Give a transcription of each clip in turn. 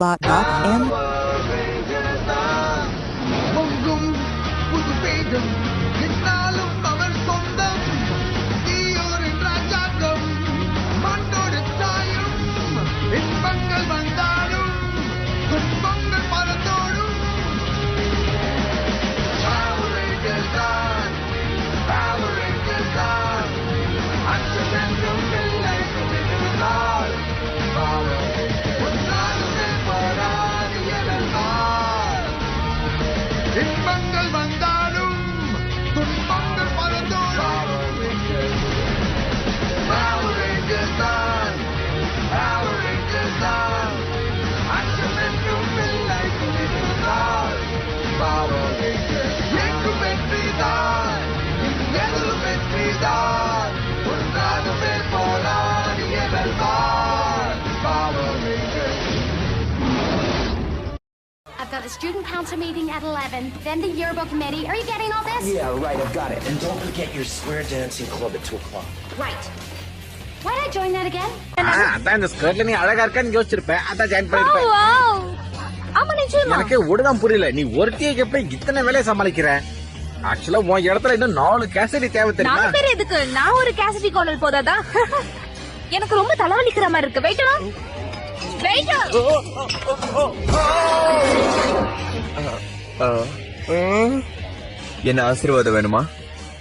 Bot.m பொங்கும் புது வேகம் என்னாலும் அவர் சொந்தம் தீயோரின் ராஜாங்கம் மண்ணோடு சாயும் இன்பங்கள் வந்தாலும் துன்பங்கள் பறந்தோடும் Power Rangers தான் Power Rangers தான் அச்சமென்றும் இல்லை குவிந்தால் Power Rangers ஒன்றாகவே போராடி எழலாம் இன்பங்கள் வந்தாலும் துன்பங்கள் பறந்தோடும் Power Rangers தான் Power Rangers தான் அச்சமென்றும் இல்லை குவிந்தால் Power Rangers எங்கும் வெற்றிதான் எதிலும் வெற்றிதான் ஒன்றாகவே போராடி எழலாம் Power Rangers I've got the student council meeting at 11, then the yearbook committee. Are you getting all this? Yeah, right, I've got it. And don't forget your square dancing club at 2 o'clock. Right. Why did I join that again? அதான் இந்த ஸ்கர்ட்ல நீ அழகா இருக்கன்னு யோசிச்சிருப்பேன். அதான் join பண்ணிருப்பேன். wow. ஆமா நிச்சயமா. எனக்கு ஒடுதான் புரியல. நீ ஒருத்தியே எப்படி இத்தனை வேலையை சமாளிக்கிற? ஆக்சுவலா உன் இடத்துல இன்னும் 4 கேசரி தேவை தெரியுமா? 4 பேர் எதுக்கு? நான் ஒரு கேசரி கார்னர் போதாதா? எனக்கு ரொம்ப தலைவலிக்கிற மாதிரி இருக்கு. வெயிட்டா? வெயிட்டா? என்ன ஆசீர்வாதம் வேணுமா?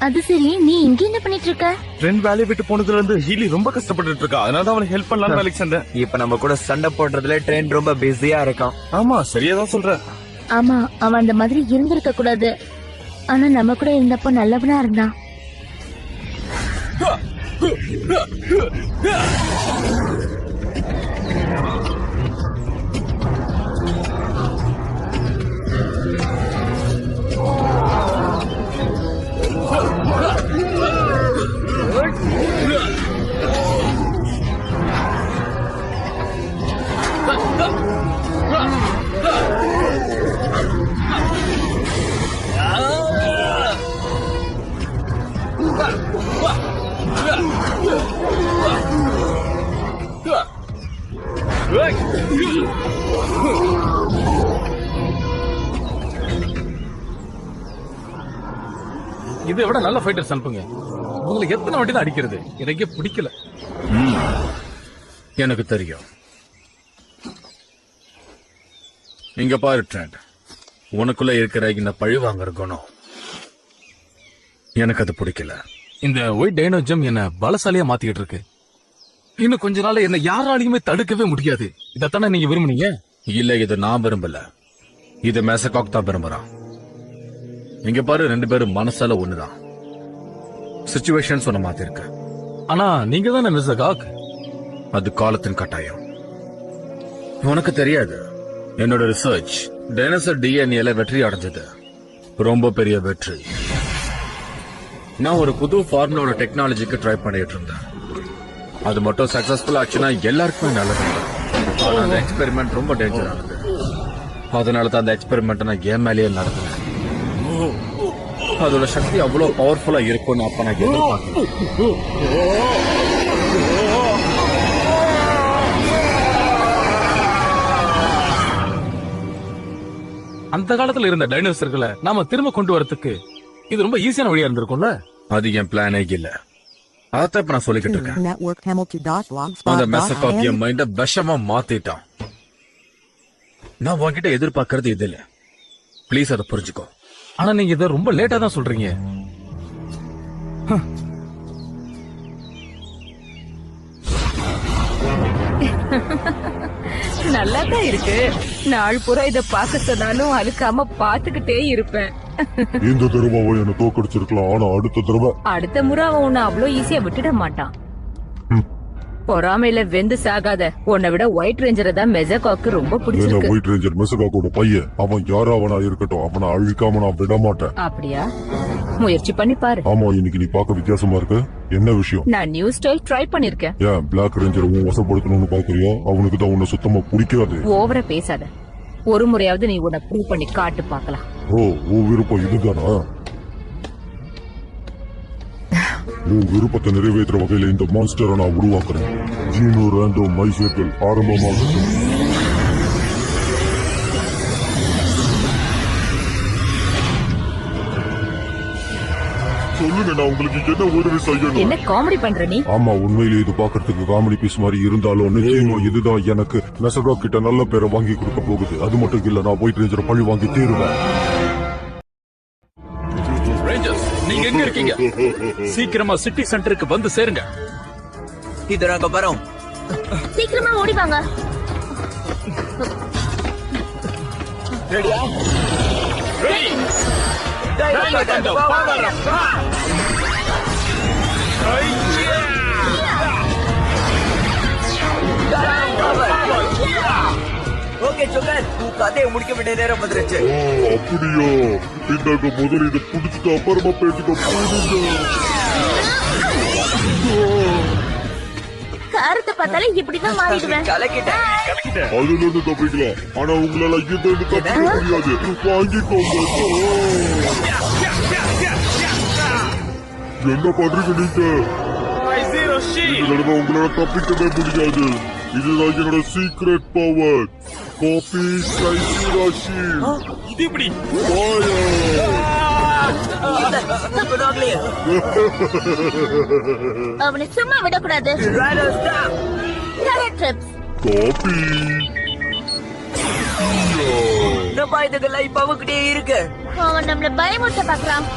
அது சரி, நீ இங்க என்ன பண்ணிட்டு இருக்க? ஃப்ரெண்ட் வேலையை விட்டு போனதுல இருந்து ஹீலி ரொம்ப கஷ்டப்பட்டு இருக்கா. அதனால தான் அவனுக்கு ஹெல்ப் பண்ணலாம்னு வேலைக்கு சேர்ந்தேன். இப்ப நம்ம கூட சண்டை போடுறதுல ட்ரெயின் ரொம்ப பிஸியா இருக்கான். ஆமா, சரியாதான் சொல்ற. ஆமா, அவன் அந்த மாதிரி இருந்திருக்க கூடாது. ஆனா நம்ம கூட இருந்தப்போ நல்லவனா இருந்தான். இதை விட நல்ல ஃபைட்டர்ஸ் அனுப்புங்க. உங்களுக்கு எத்தனை வாட்டி தான் அடிக்கிறது? எனக்கே பிடிக்கல. எனக்கு தெரியும். இங்க பாரு ட்ரெண்ட், உனக்குள்ள இருக்கிற இந்த பழி வாங்குற குணம் எனக்கு அது பிடிக்கல. இந்த ஒயிட் டைனோஜம் என்ன பலசாலியா மாத்திக்கிட்டு இருக்கு. இன்னும் கொஞ்ச நாள் என்ன யாராலையுமே தடுக்கவே முடியாது. இதத்தானே நீங்க விரும்புனீங்க? இல்ல, இது நான் விரும்பல. இது மெசகாக் தான் விரும்புறான். இங்க பாரு, 2 பேரும் மனசால ஒண்ணுதான். சிச்சுவேஷன் சொன்ன மாதிரி இருக்கு. ஆனா நீங்க தானே மெசகாக். அது காலத்தின் கட்டாயம். உனக்கு தெரியாது, என்னோட ரிசர்ச் டைனோசர் டிஎன்ஏல வெற்றி அடைஞ்சது. ரொம்ப பெரிய வெற்றி. நான் ஒரு புது ஃபார்முலோட டெக்னாலஜிக்கு ட்ரை பண்ணிட்டு இருந்தேன். அது மட்டும் சக்சஸ்ஃபுல் ஆச்சுன்னா எல்லாருக்குமே நல்லது. ஆனா அந்த எக்ஸ்பெரிமெண்ட் ரொம்ப டேஞ்சர் ஆனது. அதனால தான் அந்த எக்ஸ்பெரிமெண்ட் நான் என் மேலேயே நடத்தினேன். அதோட சக்தி அவ்வளவு பவர்ஃபுல்லா இருக்கும்னு அப்ப நான் எதிர்பார்க்கிறேன். அந்த காலத்துல இருந்த டைனோசர்களை நாம திரும்ப கொண்டு வரதுக்கு இது ரொம்ப ஈஸியான வழியா இருந்திருக்கும்ல. அது என் பிளானே இல்ல. அதான் இப்ப நான் சொல்லிக்கிட்டு இருக்கேன். Network அந்த மெசகாக் என் Hamilton.blogspot.m மைண்ட விஷமா மாத்திட்டான். நான் உன்கிட்ட எதிர்பார்க்கறது இது இல்ல. ப்ளீஸ் அதை புரிஞ்சுக்கோ. ஆனா நீங்க இதை ரொம்ப லேட்டா தான் சொல்றீங்க. நல்லாதான் இருக்கு. நாள் பூரா இத பாக்க சொன்னாலும் அழுக்காம பாத்துக்கிட்டே இருப்பேன். இந்த தடவை அவன் என்ன தோக்கடிச்சிருக்கலாம். ஆனா அடுத்த முறை அவன் உன்னை அவ்வளவு ஈஸியா விட்டுட மாட்டான். பொறாமையில வெந்து சாகாத. உன்னை விட ஒயிட் ரேஞ்சரை தான் மெசகாக்கு ரொம்ப பிடிச்சிருக்கு. ஒயிட் ரேஞ்சர் மெசகாக்கோட பையன். அவன் யாராவனா இருக்கட்டும், அவனை அழிக்காம நான் விட மாட்டேன். அப்படியா? முயற்சி பண்ணி பாரு. ஆமா, இன்னைக்கு நீ பார்க்க வித்தியாசமா இருக்க. என்ன விஷயம்? நான் நியூ ஸ்டைல் ட்ரை பண்ணிருக்கேன். ஏன் பிளாக் ரேஞ்சர் உன் வசப்படுத்தணும்னு பாக்குறியா? அவனுக்கு தான் உன்னை சுத்தமா பிடிக்காது. ஓவரா பேசாத. ஒரு முறையாவது நீ உன்னை ப்ரூவ் பண்ணி காட்டு பாக்கலாம். ஓ, உன் விருப்பம் இதுதானா? உன் விருப்பத்தை நிறைவேற்ற வகையில இந்த மான்ஸ்டரை நான் உருவாக்குறேன். ஜீனோ ரேண்டோ மைசேக்கிள் ஆரம்பமாகட்டும். சொல்லுங்க நான் உங்களுக்கு என்ன உதவி செய்யணும்? என்ன காமெடி பண்ற நீ? ஆமா, உண்மையிலேயே இது பாக்குறதுக்கு காமெடி பீஸ் மாதிரி இருந்தாலும் நிச்சயமா இதுதான் எனக்கு மெசடோ கிட்ட நல்ல பேரை வாங்கி கொடுக்க போகுது. அது மட்டும் இல்ல, நான் ஒயிட் ரேஞ்சரை பழி வாங்கி தீருவேன். ரேஞ்சர்ஸ், நீங்க எங்க இருக்கீங்க? சீக்கிரமா சிட்டி சென்டருக்கு வந்து சேருங்க. இது நாங்க வரோம். சீக்கிரமா ஓடி வாங்க. ரெடியா? ரெடி. ஓகே சுகர், உன் கதையை முடிக்க வேண்டிய நேரம் வந்துருச்சு. அப்படியா? இந்தாங்க முதல்ல இதை புடிச்சிட்டு அப்புறமா பேசிக்க போடுங்க. காரத்தை பார்த்தாலும் இப்படிதான் மாறிடுவேன். கலக்கிட்டேன். அதுல இருந்து தப்பிக்கலாம், ஆனா உங்களால இதை தப்பிக்க முடியாது. வாங்கிக்கோங்க. என்ன பண்றீங்க நீங்க? இந்த தடவை உங்களால தப்பிக்கவே முடியாது. இதுதான் என்னோட சீக்ரெட் பவர். காபி கைசிராஷி இது எப்படி? அவனை சும்மா விடக்கூடாது. காபி நம்ம இதுக்கெல்லாம் இப்ப அவகிட்டே இருக்கு. அவன் நம்மள பயமுறுத்த பாக்குறான்.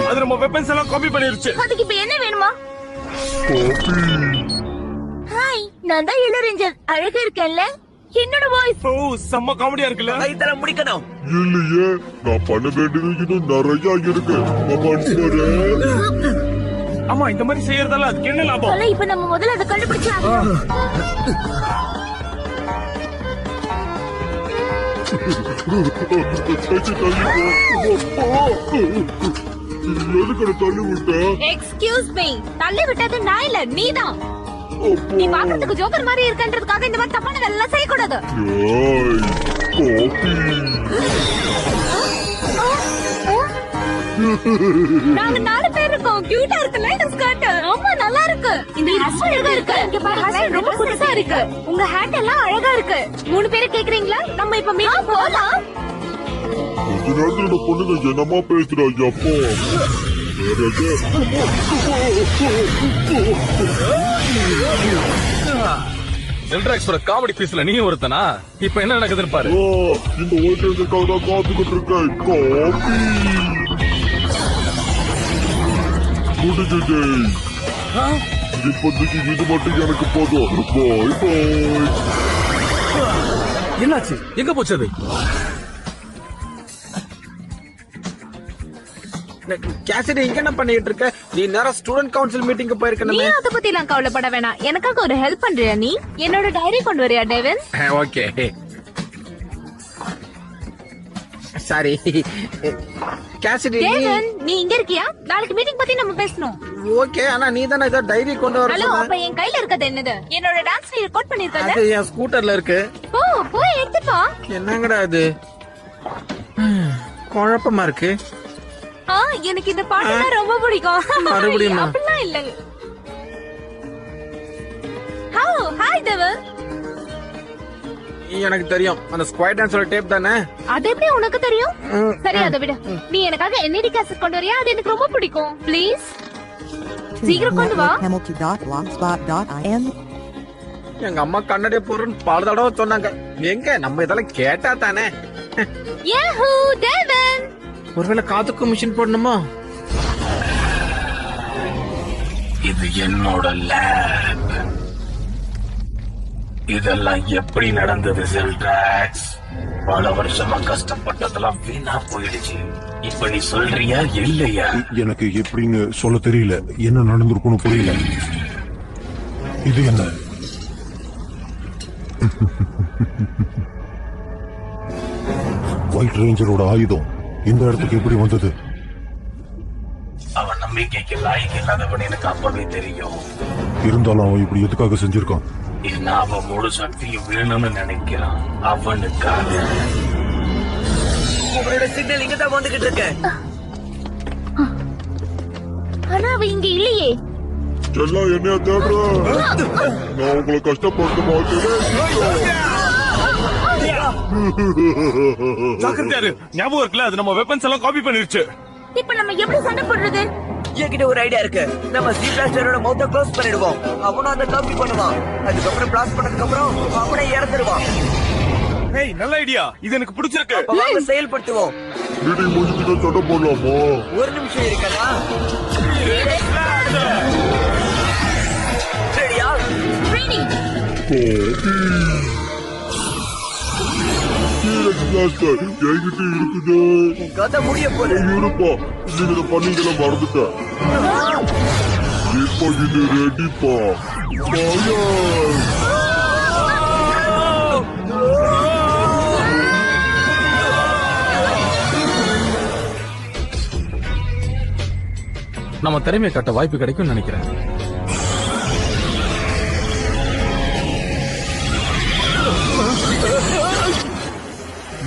அது நம்ம வெப்பன்ஸ் எல்லாம் காப்பி பண்ணிருச்சு. அதுக்கு இப்ப என்ன வேணுமா? காபி ஹாய், நான் தான் இளரேஞ்சர். அழகா இருக்கேன்ல? என்னோட வாய்ஸ். ஓ, செம்ம காமெடியா இருக்குல்ல? இதெல்லாம் முடிக்கணும். இல்லையே, நான் பண்ண வேண்டியது இன்னும் நிறைய இருக்கு. நான் பண்ணுறேன். ஆமா, இந்த மாதிரி செய்யறதால அதுக்கு என்ன லாபம்? ஆனா இப்ப நம்ம முதல்ல அதை கண்டுபிடிச்சாகணும். எதுக்கு தள்ளி விட்டேன்? எக்ஸ்கியூஸ் மீ, தள்ளி விட்டது நான் இல்ல, நீதான். நீ பாக்குறதுக்கு ஜோக்கர் மாதிரி இருக்கன்றதுக்காக இந்த மாதிரி தப்பான வேலை எல்லாம் செய்யக்கூடாது. காபி நாங்க 4 பேர் இருக்கோம். கியூட்டா இருக்குல்ல இந்த ஸ்கர்ட்? ஆமா, நல்லா இருக்கு. இந்த ஹேர் அழகா இருக்கு. இங்க பாரு, ஹேர் ரொம்ப புதுசா இருக்கு. உங்க ஹேட் எல்லாம் அழகா இருக்கு. 3 பேர் கேக்குறீங்களா? நம்ம இப்ப மீட் போலாம். கொஞ்ச நேரத்துல இந்த பொண்ணுங்க என்னமா பேசுறா? எப்போ செல்ட்ராக்ஸோட காமெடி பீஸ்ல நீ ஒருத்தனா? இப்ப என்ன நடக்குதுன்னு பாரு. இந்த ஓட்டுக்காக தான் காத்துக்கிட்டு இருக்கேன். காபி முடிஞ்சது. இப்போதைக்கு இது மட்டும் எனக்கு போதும். பாய் பாய். என்னாச்சு? எங்க போச்சு அது? கேசரி, இங்க என்ன பண்ணிட்டு இருக்க? நீ நேரம் ஸ்டூடெண்ட் கவுன்சில் மீட்டிங்க்கு நீ போயிருக்கணுமே. அத பத்தி எல்லாம் கவலைப்பட வேணாம். எனக்காக ஒரு ஹெல்ப் பண்றியா நீ? என்னோட டைரி கொண்டு வரியா Devon? Okay. Sorry kesari. Devon, நீ இங்க இருக்கியா? நாளைக்கு மீட்டிங் பத்தி நம்ம பேசணும். ஓகே, ஆனா நீ தானே ஏதோ டைரி கொண்டு வர ஹலோ, சொன்ன. அப்ப என் கையில இருக்கிறது என்னது? என்னோட டான்ஸ் நீ ரெக்கார்ட் பண்ணிருக்கல? அது என் ஸ்கூட்டர்ல இருக்கு. போய் எடுத்துப்பா. என்னங்கடா அது? குழப்பமா இருக்கு. எனக்கு இந்த பாட்டுனா ரொம்ப பிடிக்கும். மறுபடியுமா? அப்படிலாம் இல்ல. Hi Devon. எனக்கு தெரியும், அந்த ஸ்குவாட் டான்ஸோட டேப் தானே. அது எப்படி உனக்கு தெரியும்? சரி, அதை விட நீ எனக்காக என்ஐடி கேசட் கொண்டு வரியா? அது எனக்கு ரொம்ப பிடிக்கும். ப்ளீஸ் சீக்கிரம் கொண்டு வா. Hamilton.blogspot.in. எங்க அம்மா கண்ணாடி போறேன்னு பல தடவை சொன்னாங்க. எங்க நம்ம இதெல்லாம் கேட்டா தானே. Yahoo Devon. ஒருவேளை காதுக்கு மிஷின் போடணுமா? இது என்னோட லேப். இதெல்லாம் எப்படி நடந்தது செல்ட்ராக்ஸ்? பல வருஷமா கஷ்டப்பட்டதெல்லாம் வீணா போயிடுச்சு. இப்ப நீ சொல்றியா இல்லையா? எனக்கு எப்படின்னு சொல்ல தெரியல. என்ன நடந்திருக்குன்னு புரியல. இது என்ன? ஒயிட் ரேஞ்சரோட ஆயுதம் இந்த இடத்துக்கு எப்படி வந்தது? அவன் நம்பிக்கைக்கு லாய்க்கு இல்லாதவன் எனக்கு அப்பவே தெரியும். இருந்தாலும் அவன் இப்படி எதுக்காக செஞ்சிருக்கான்? ஏன்னா அவன் முழு சக்தியும் வேணும்னு நினைக்கிறான். அவனுக்காக. உங்களோட சிக்னல் இங்க தான் வந்துகிட்டு இருக்கு. ஆனா அவ இங்க இல்லையே. எல்லாம் என்னைய தேடுற. நான் உங்களை கஷ்டப்படுத்த மாட்டேன். ஜாக்கிரதையாரு, ஞாபகம் இருக்குல்ல, அது நம்ம வெப்பன்ஸ் எல்லாம் காப்பி பண்ணிருச்சு. இப்ப நம்ம எப்படி சண்டை போடுறது? என்கிட்ட ஒரு ஐடியா இருக்கு. நம்ம சி பிளாஸ்டரோட மவுத்த க்ளோஸ் பண்ணிடுவோம். அவனும் அந்த காப்பி பண்ணுவான். அதுக்கப்புறம் பிளாஸ்ட் பண்ணதுக்கு அப்புறம் அவனை இறந்துடுவான். ஹேய், நல்ல ஐடியா, இது எனக்கு பிடிச்சிருக்கு. அப்ப வாங்க செயல்படுத்துவோம். மீட்டிங் முடிச்சுட்டு சண்டை போடலாமா? ஒரு நிமிஷம் இருக்கா? ரெடியா? ரெடி. பிளாஸ்டர் என்கிட்ட இருக்குது. கதை முடிய போகுது. இருப்பா, நீங்க இதை பண்ணீங்களா மறந்துட்டேன். இப்போ இது ரெடிப்பா. நம்ம திறமையை காட்ட வாய்ப்பு கிடைக்கும் நினைக்கிறேன்.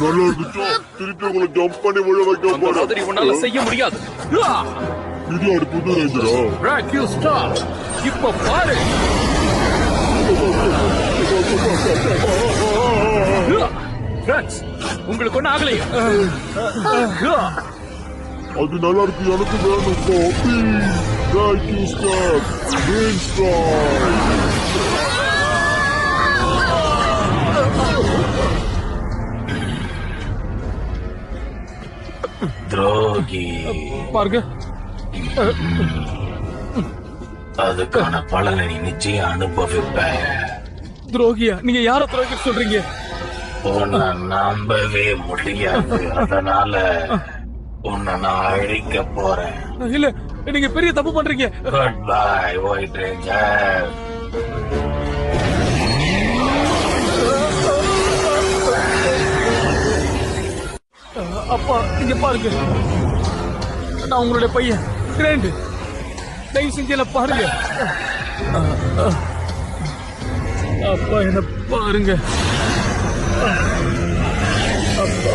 நல்லா இருந்துச்சா? திருப்பி உங்களை ஜம்ப் பண்ணி விழ வைக்க போறேன். உன்னால செய்ய முடியாது. இது அடுத்தது ரேஞ்சரா? Rock you stop. இப்ப பாரு. ஃப்ரெண்ட்ஸ், உங்களுக்கு ஒண்ணு ஆகலையே. அது நல்லா இருக்கு, எனக்கு வேணும். Coffee rock you stop. Green strike. துரோகி, பாருங்க, அதுக்கான பலனை நீ நிச்சயம் அனுபவிப்ப. துரோகியா? நீங்க யார துரோகி சொல்றீங்க? உன்னை நம்பவே முடியாது. அதனால உன்னை நான் அழிக்க போறேன். இல்ல, நீங்க பெரிய தப்பு பண்றீங்க. Good bye white ranger. அப்பா, நீங்க பாருங்க, நான் உங்களுடைய பையன் கிரேண்ட். தயவு செஞ்சு என்ன பாருங்க. அப்பா, என்ன பாருங்க. அப்பா,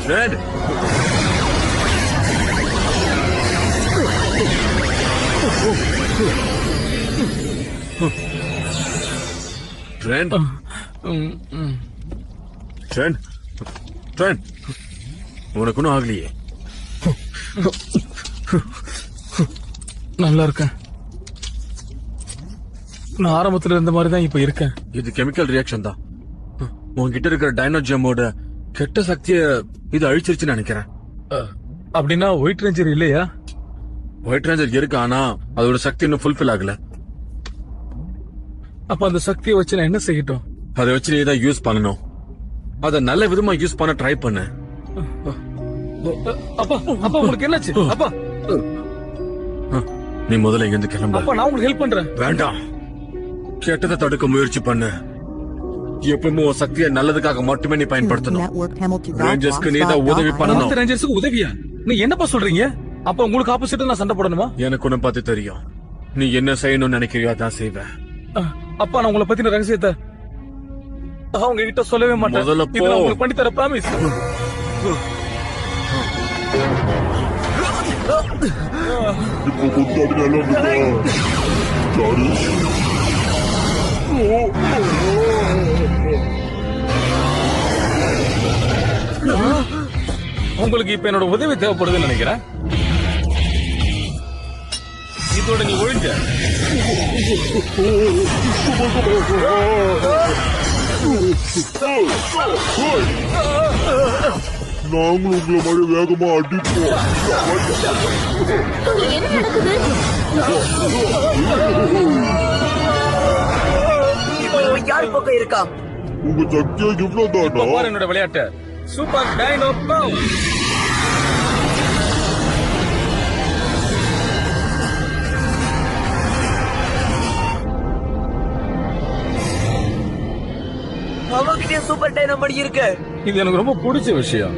கிரேண்ட், ட்ரெண்ட், ட்ரெண்ட், ட்ரெண்ட், உனக்கு ஒன்றும் ஆகலையே? நல்லா இருக்கேன். நான் ஆரம்பத்துல இருந்த மாதிரி தான் இப்ப இருக்கேன். இது கெமிக்கல் ரியாக்ஷன் தான். உன்கிட்ட இருக்கிற டைனோஜெமோட கெட்ட சக்திய இது அழிச்சிருச்சுன்னு நினைக்கிறேன். அப்படின்னா ஒயிட் ரேஞ்சர் இல்லையா? ஒயிட் ரேஞ்சர் இருக்கு, ஆனா அதோட சக்தி இன்னும் ஃபுல்ஃபில் ஆகல. அப்ப அந்த சக்தியை வச்சு நான் என்ன செய்யட்டும்? அதை வச்சு நீ தான் யூஸ் பண்ணணும். அத நல்ல விதமா யூஸ் பண்ண ட்ரை பண்ணு. அப்பா, அப்பா, உங்களுக்கு என்னாச்சு? அப்பா, நீ முதல்ல இங்க இருந்து கிளம்பு. அப்பா, நான் உங்களுக்கு ஹெல்ப் பண்றேன். வேண்டாம், கெட்டதை தடுக்க முயற்சி பண்ணு. எப்பவுமே உன் சக்தியை நல்லதுக்காக மட்டுமே நீ பயன்படுத்தணும். ரேஞ்சர்ஸ்க்கு நீ தான் உதவி பண்ணணும். ரேஞ்சர்ஸ்க்கு உதவியா? நீ என்னப்பா சொல்றீங்க? அப்ப உங்களுக்கு ஆப்போசிட்டா நான் சண்டை போடணுமா? எனக்கு ஒன்னும் பார்த்து தெரியும். நீ என்ன செய்யணும்னு நினைக்கிறியோ அதான் செய்வேன். அப்பா, நான் உங்களை பத்தின ரகசியத்தை அவங்க கிட்ட சொல்லவே மாட்டேன். முதல்ல போ. இது நான் உங்களுக்கு பண்ணி தர ப்ராமிஸ். இப்போ கொண்டாடி நல்லா இருக்கா? உங்களுக்கு இப்ப என்னோட உதவி தேவைப்படுதுன்னு நினைக்கிறேன். இதோட நீ ஒழிஞ்ச. நாங்களும் உங்களை மாதிரி வேகமா அடிப்போம். என்ன நடக்குது? யார் பக்கம் இருக்கா? உங்க சக்தியா இவ்வளவுதானா? பாரு என்னோட விளையாட்டு. Super dino power. அவங்கிட்டே சூப்பர் டைனமடி இருக்கு. இது எனக்கு ரொம்ப பிடிச்ச விஷயம்.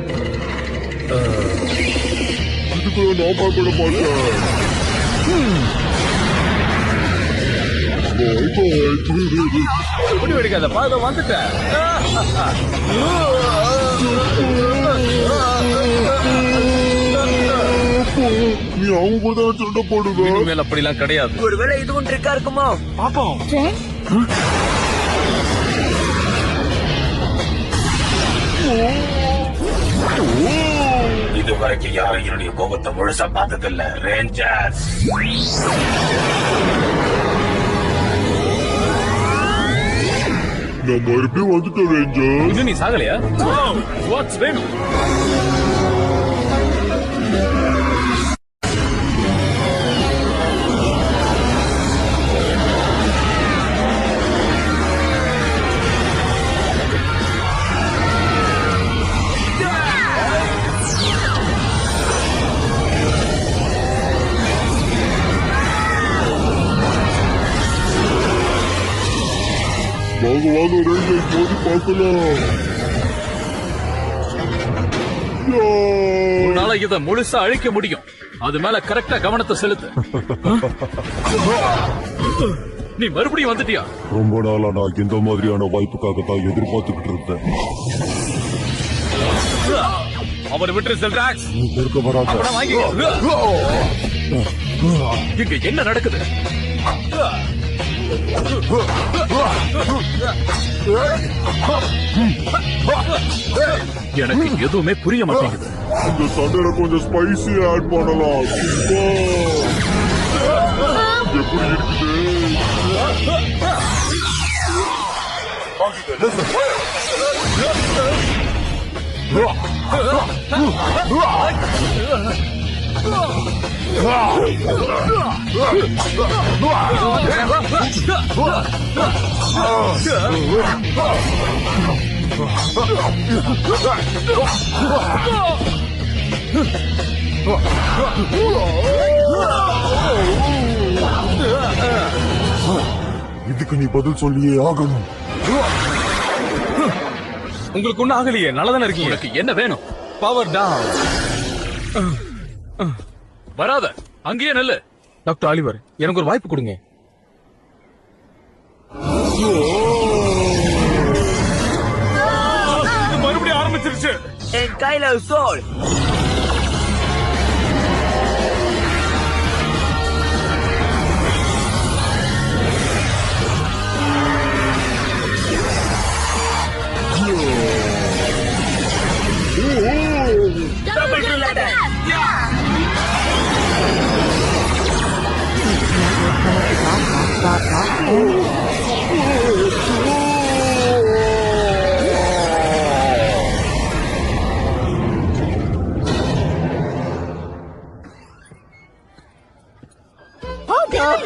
இதுக்குள்ள நான் பயப்பட மாட்டேன். முடி வெடிக்காத, பாத வந்துட்டேன். நீ அவங்க கூட தான் சண்டை போடுவ. இனிமேல் அப்படிலாம் கிடையாது. ஒருவேளை இதுவும் ட்ரிக்கா இருக்குமோ? பாப்போம். இதுவரைக்கும் யாரும் என்னுடைய கோபத்தை முழுசா பார்த்ததில்ல. ரேஞ்சர்ஸ், நான் மறுபடியும் வந்துட்டேன் ரேஞ்சர். இன்னும் நீ சாகலையா? வாட்ஸ் வேணும்? வாங்க வாங்க ரேஞ்சர், மோதி பார்க்கலாம். உன்னால இதை முழுசா அழிக்க முடியும். அது மேல கரெக்டா கவனத்தை செலுத்து. நீ மறுபடியும் வந்துட்டியா? ரொம்ப நாளா நான் இந்த மாதிரியான வாய்ப்புக்காக தான் எதிர்பார்த்துக்கிட்டு இருந்தேன். அவரை விட்டு செல்றாக்ஸ். நீ இருக்க வராத. இங்க என்ன நடக்குது? எனக்கு எதுவுமே புரிய மாட்டேங்குது. இந்த சண்டையில கொஞ்சம் ஸ்பைசி ஆட் பண்ணலாம். எப்படி இருக்குது? இதுக்கு நீ பதில் சொல்லியே ஆகணும். உங்களுக்கு ஒண்ணு ஆகலையே, நல்லதானே இருக்கீங்க. எனக்கு என்ன வேணும்? Power down. வராத, அங்கேயே நல்ல. டாக்டர் ஆலிவர், எனக்கு ஒரு வாய்ப்பு கொடுங்க. மறுபடியும் ஆரம்பிச்சிருச்சு. என் கையில சோல்.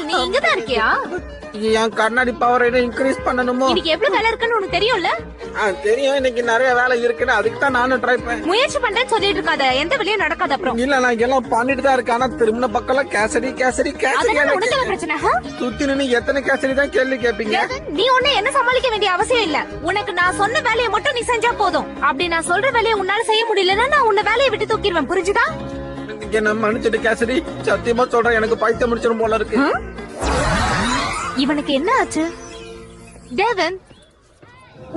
நீ இங்கதான் இருக்கியா? என் கண்ணாடி பவர் இன்க்ரீஸ் பண்ணணுமோ? இன்னைக்கு எவ்வளவு வேலை இருக்குன்னு உனக்கு தெரியும்ல? தெரியும், இன்னைக்கு நிறைய வேலை இருக்குன்னு. அதுக்கு தான் நானும் ட்ரை பண்ணேன். முயற்சி பண்றேன்னு சொல்லிட்டு இருக்காத, எந்த வேலையும் நடக்காது. அப்புறம் இல்ல, நான் எல்லாம் பண்ணிட்டு தான் இருக்கேன். ஆனா திரும்பின பக்கம் கேசரி கேசரி கேசரி. உனக்கு என்ன பிரச்சனை? சுத்தி நின்னு எத்தனை கேசரி தான் கேள்வி கேட்பீங்க? நீ ஒண்ணு என்ன சமாளிக்க வேண்டிய அவசியம் இல்ல. உனக்கு நான் சொன்ன வேலையை மட்டும் நீ செஞ்சா போதும். அப்படி நான் சொல்ற வேலையை உன்னால செய்ய முடியலன்னா நான் உன்னை வேலையை விட்டு தூக்கிடுவேன். புரிஞ்சுதா? என்ன மன்னிச்சிட்டு கேசரி, சத்தியமா சொல்றேன், எனக்கு பைத்தியம் முடிச்சிடும் போல இருக்கு. இவனுக்கு என்ன ஆச்சு? தேவன்,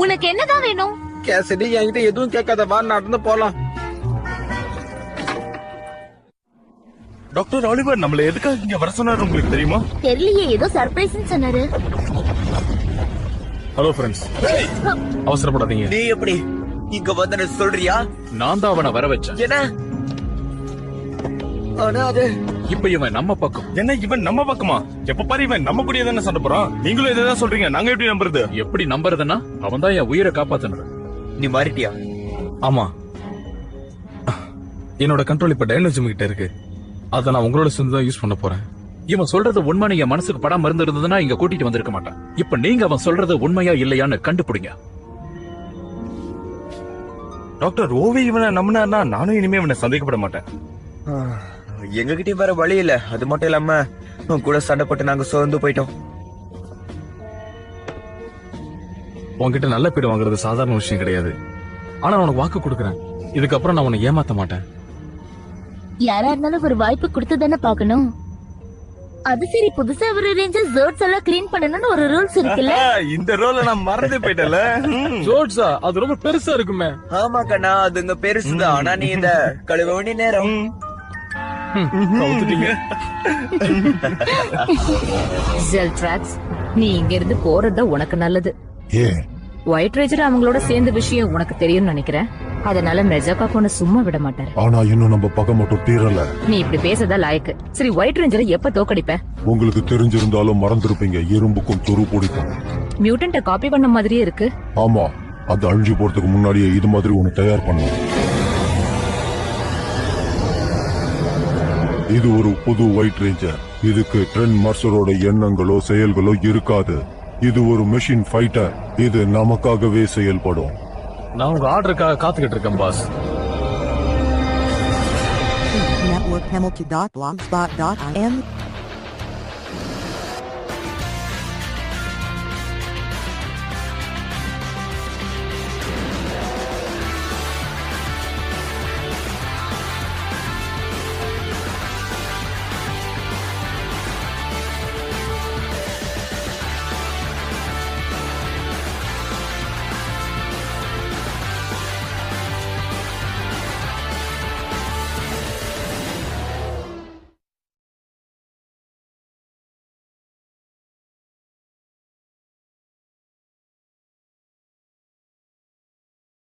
உனக்கு என்னதான் வேணும்? கேசரி, என்கிட்ட எதுவும் கேட்காத, வா நடந்து போலாம். டாக்டர் ஆலிவர் நம்மள எதுக்காக இங்க வர சொன்னாரு உங்களுக்கு தெரியுமா? தெரியலையே, ஏதோ சர்ப்ரைஸ்னு சொன்னாரு. ஹலோ ஃப்ரெண்ட்ஸ், அவசரப்படாதீங்க. நீ எப்படி இங்க வந்து சொல்றியா? நான் தான் அவனை வர வச்சேன். என்ன? ஆனா அது இப்ப இவன் நம்ம பக்கம். என்ன இவன் நம்ம பக்கமா? எப்ப பாரு இவன் நம்ம கூடயே தானே சண்டை போறான். நீங்களும் இதான் சொல்றீங்க, நாங்க எப்படி நம்புறது? எப்படி நம்புறதுன்னா அவன் தான் என் உயிரை காப்பாத்துனது. நீ மாறிட்டியா? ஆமா, என்னோட கண்ட்ரோல் இப்ப டைனோஜிம் கிட்ட இருக்கு. அத நான் உங்களோட சேர்ந்து தான் யூஸ் பண்ண போறேன். இவன் சொல்றது உண்மைன்னு என் மனசுக்கு படாம இருந்திருந்ததுன்னா இங்க கூட்டிட்டு வந்திருக்க மாட்டான். இப்ப நீங்க அவன் சொல்றது உண்மையா இல்லையான்னு கண்டுபிடிங்க. டாக்டர் ஓவி இவனை நம்பினார்னா நானும் இனிமே இவனை சந்தேகப்பட மாட்டேன். எங்ககிட்டயும் வேற வழி இல்ல. அது மட்டும் இல்லாம உன் கூட சண்டை போட்டு நாங்க சோர்ந்து போயிட்டோம். உன்கிட்ட நல்ல பேர் வாங்குறது சாதாரண விஷயம் கிடையாது. ஆனா உனக்கு வாக்கு கொடுக்கறேன், இதுக்கப்புறம் நான் உன்னை ஏமாத்த மாட்டேன். யாரா இருந்தாலும் ஒரு வாய்ப்பு கொடுத்துதானே பாக்கணும். அது சரி, புதுசா ஒரு ரேஞ்சர் ஜோட்ஸ் எல்லாம் கிளீன் பண்ணணும்னு ஒரு ரூல்ஸ் இருக்குல்ல? இந்த ரோல நான் மறந்து போயிட்டல. ஜோட்ஸா? அது ரொம்ப பெருசா இருக்குமே. ஆமா கண்ணா, அதுங்க பெருசுதான். ஆனா நீ இந்த கழுவ வேண்டிய நேரம். ஜெல்ட்ராக்ஸ், நீ இங்க இருந்து போறது உனக்கு நல்லது. ஏன்? ஒயிட் ரேஞ்சர் அவங்களோட சேர்ந்த விஷயம் உனக்கு தெரியும்னு நினைக்கிறேன். அதனால மெஜாக்கா கொண்டு சும்மா விட மாட்டாரு. ஆனா இன்னும் நம்ம பகை மட்டும் தீரல. நீ இப்படி பேசதா லாயக்கு. சரி, ஒயிட் ரேஞ்சரை எப்ப தோக்கடிப்ப? உங்களுக்கு தெரிஞ்சிருந்தாலும் மறந்துருப்பீங்க. இரும்புக்கும் துரு பிடிக்கும். மியூட்டன்ட்ட காப்பி பண்ண மாதிரியே இருக்கு. ஆமா, அது அழிஞ்சு போறதுக்கு முன்னாடியே இது மாதிரி ஒண்ணு தயார் பண்ணும். இது ஒரு புது ஒயிட் ரேஞ்சர். இதுக்கு ட்ரெண்ட் மர்சரோட எண்ணங்களோ செயல்களோ இருக்காது. இது ஒரு மெஷின் ஃபைட்டர். இது நமக்காகவே செயல்படும். நான் உங்க ஆர்டருக்காக காத்துக்கிட்டு இருக்கேன் பாஸ். Network Hamilton.blogspot.in